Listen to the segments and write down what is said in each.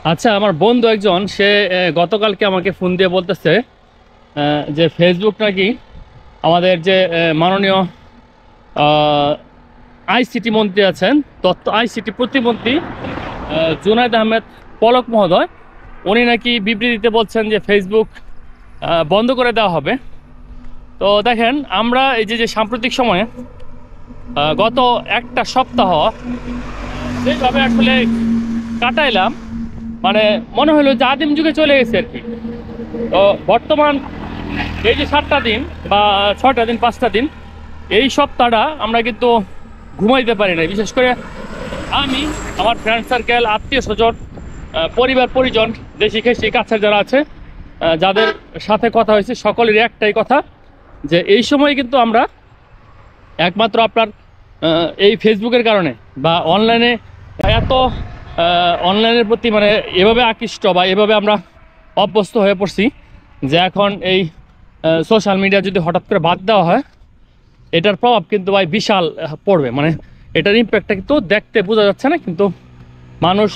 আচ্ছা, আমার বন্ধু একজন সে গতকালকে আমাকে ফোন দিয়ে বলতেছে যে ফেসবুক নাকি আমাদের যে মাননীয় আইসিটি মন্ত্রী আছেন, তথ্য আইসিটি প্রতিমন্ত্রী জুনায়েদ আহমেদ পলক মহোদয়, উনি নাকি বিবৃতিতে বলছেন যে ফেসবুক বন্ধ করে দেওয়া হবে। তো দেখেন, আমরা এই যে সাম্প্রতিক সময়ে গত একটা সপ্তাহ যেভাবে আসলে কাটাইলাম, মানে মনে হলো যে আদিম যুগে চলে গেছে আর কি। তো বর্তমান এই যে 7টা দিন বা 6টা দিন 5টা দিন, এই সপ্তাহটা আমরা কিন্তু ঘুমাইতে পারি না। বিশেষ করে আমি, আমার ফ্রেন্ড সার্কেল, আত্মীয় স্বজন, পরিবার পরিজন, দেশি খেসি কাছের যারা আছে, যাদের সাথে কথা হয়েছে, সকলেরই একটাই কথা যে এই সময় কিন্তু আমরা একমাত্র আপনার এই ফেসবুকের কারণে বা অনলাইনে এত অনলাইনের প্রতি মানে এভাবে আকৃষ্ট বা এভাবে আমরা অভ্যস্ত হয়ে পড়ছি যে এখন এই সোশ্যাল মিডিয়া যদি হঠাৎ করে বাদ দেওয়া হয়, এটার প্রভাব কিন্তু ভাই বিশাল পড়বে। মানে এটার ইম্প্যাক্টটা কিন্তু দেখতে বোঝা যাচ্ছে না, কিন্তু মানুষ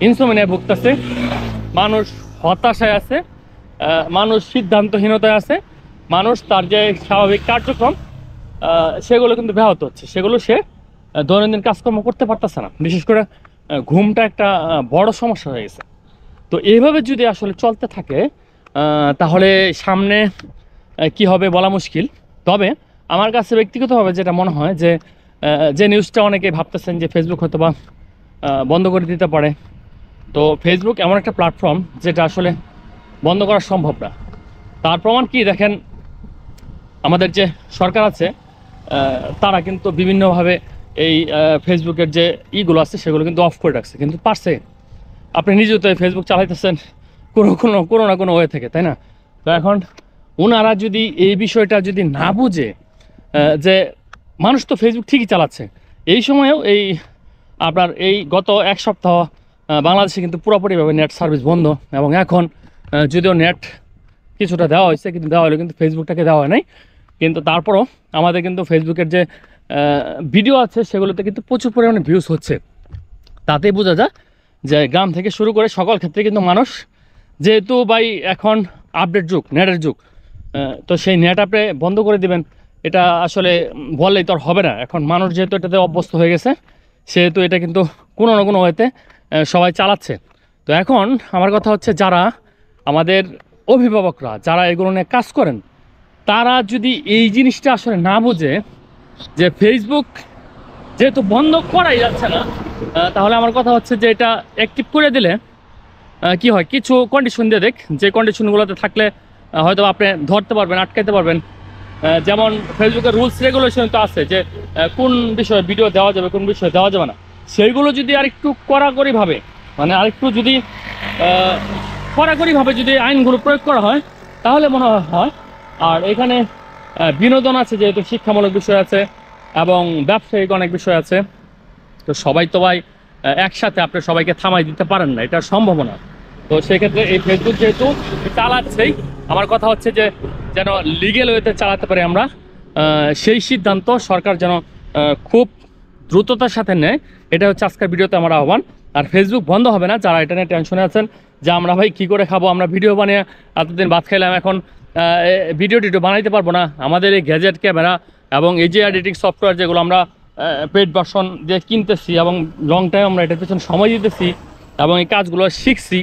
ইনসোমিনিয়ায় ভুগতেছে, মানুষ হতাশায় আছে, মানুষ সিদ্ধান্তহীনতায় আছে, মানুষ তার যে স্বাভাবিক কার্যক্রম সেগুলো কিন্তু ব্যাহত হচ্ছে, সেগুলো সে দৈনন্দিন কাজকর্ম করতে পারতেছে না। বিশেষ করে ঘুমটা একটা বড় সমস্যা হয়ে গেছে। তো এইভাবে যদি আসলে চলতে থাকে তাহলে সামনে কি হবে বলা মুশকিল। তবে আমার কাছে ব্যক্তিগতভাবে যেটা মনে হয় যে নিউজটা অনেকে ভাবতেছেন যে ফেসবুক হয়তো বা বন্ধ করে দিতে পারে। তো ফেসবুক এমন একটা প্ল্যাটফর্ম যেটা আসলে বন্ধ করা সম্ভব না। তার প্রমাণ কি দেখেন, আমাদের যে সরকার আছে তারা কিন্তু বিভিন্নভাবে এই ফেসবুকের যে ইগুলো আছে সেগুলো কিন্তু অফ করে রাখছে, কিন্তু পারছে। আপনি নিজেও তো ফেসবুক চালাইতেছেন কোনো না কোনো ওয়ে থেকে, তাই না? তো এখন ওনারা যদি এই বিষয়টা যদি না বুঝে যে মানুষ তো ফেসবুক ঠিকই চালাচ্ছে, এই সময়েও এই আপনার এই গত এক সপ্তাহ বাংলাদেশে কিন্তু পুরোপুরিভাবে নেট সার্ভিস বন্ধ। এবং এখন যদিও নেট কিছুটা দেওয়া হয়েছে, কিন্তু দেওয়া হলো কিন্তু ফেসবুকটাকে দেওয়া হয় নাই। কিন্তু তারপরও আমাদের কিন্তু ফেসবুকের যে ভিডিও আছে সেগুলোতে কিন্তু প্রচুর পরিমাণে ভিউজ হচ্ছে। তাতেই বোঝা যায় যে গ্রাম থেকে শুরু করে সকল ক্ষেত্রে কিন্তু মানুষ, যেহেতু ভাই এখন আপডেট যুগ, নেটের যুগ, তো সেই নেট আপনি বন্ধ করে দিবেন এটা আসলে বললেই তো আর হবে না। এখন মানুষ যেহেতু এটাতে অভ্যস্ত হয়ে গেছে, সেহেতু এটা কিন্তু কোনো না কোনো ওয়েতে সবাই চালাচ্ছে। তো এখন আমার কথা হচ্ছে, যারা আমাদের অভিভাবকরা যারা এগুলো নিয়ে কাজ করেন, তারা যদি এই জিনিসটা আসলে না বুঝে যে ফেসবুক যেহেতু বন্ধ করাই যাচ্ছে না, তাহলে আমার কথা হচ্ছে যে এটা অ্যাক্টিভ করে দিলে কি হয়, কিছু কন্ডিশন দিয়ে দেখ, যে কন্ডিশনগুলোতে থাকলে হয়তো আপনি ধরতে পারবেন, আটকাতে পারবেন। যেমন ফেসবুকের রুলস রেগুলেশন তো আছে যে কোন বিষয়ে ভিডিও দেওয়া যাবে, কোন বিষয়ে দেওয়া যাবে না। সেইগুলো যদি আরেকটু কড়াকড়িভাবে, মানে আরেকটু যদি কড়াকড়িভাবে যদি আইনগুলো প্রয়োগ করা হয়, তাহলে মনে হয়। আর এখানে বিনোদন আছে, যেহেতু শিক্ষামূলক বিষয় আছে এবং ব্যবসায়িক অনেক বিষয় আছে। তো সবাই তো ভাই একসাথে আপনি সবাইকে থামাই দিতে পারেন না, এটা সম্ভব না। তো সেক্ষেত্রে এই ফেসবুক যেহেতু চালাচ্ছেই, আমার কথা হচ্ছে যে যেন লিগেল ওয়েতে চালাতে পারি আমরা, সেই সিদ্ধান্ত সরকার যেন খুব দ্রুততার সাথে নেয়, এটা হচ্ছে আজকের ভিডিওতে আমার আহ্বান। আর ফেসবুক বন্ধ হবে না, যারা এটা নিয়ে টেনশনে আছেন যে আমরা ভাই কী করে খাবো, আমরা ভিডিও বানিয়ে এতদিন ভাত খাইলাম, এখন ভিডিও বানাইতে পারবো না। আমাদের এই গ্যাজেট ক্যামেরা এবং এই যে এডিটিং সফটওয়্যার যেগুলো আমরা পেড ভার্সন দিয়ে কিনতেছি এবং লং টাইম আমরা এটার পেছনে সময় দিতেছি এবং এই কাজগুলো শিখছি,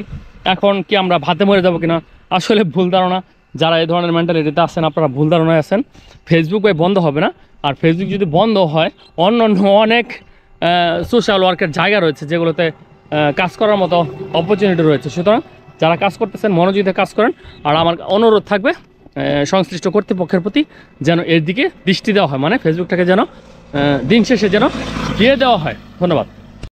এখন কি আমরা ভাতে মরে যাবো কিনা? আসলে ভুল ধারণা। যারা এই ধরনের মেন্টালিটিতে আছেন, আপনারা ভুল ধারণায় আছেন। ফেসবুক ভাই বন্ধ হবে না। আর ফেসবুক যদি বন্ধ হয়, অন্য অনেক সোশ্যাল ওয়ার্কের জায়গা রয়েছে যেগুলোতে কাজ করার মতো অপরচুনিটি রয়েছে। সুতরাং যারা কাজ করতেছেন মনোযোগিতা কাজ করেন। আর আমার অনুরোধ থাকবে সংশ্লিষ্ট কর্তৃপক্ষের প্রতি যেন এর দিকে দৃষ্টি দেওয়া হয়, মানে ফেসবুকটাকে যেন দিন শেষে যেন দিয়ে দেওয়া হয়। ধন্যবাদ।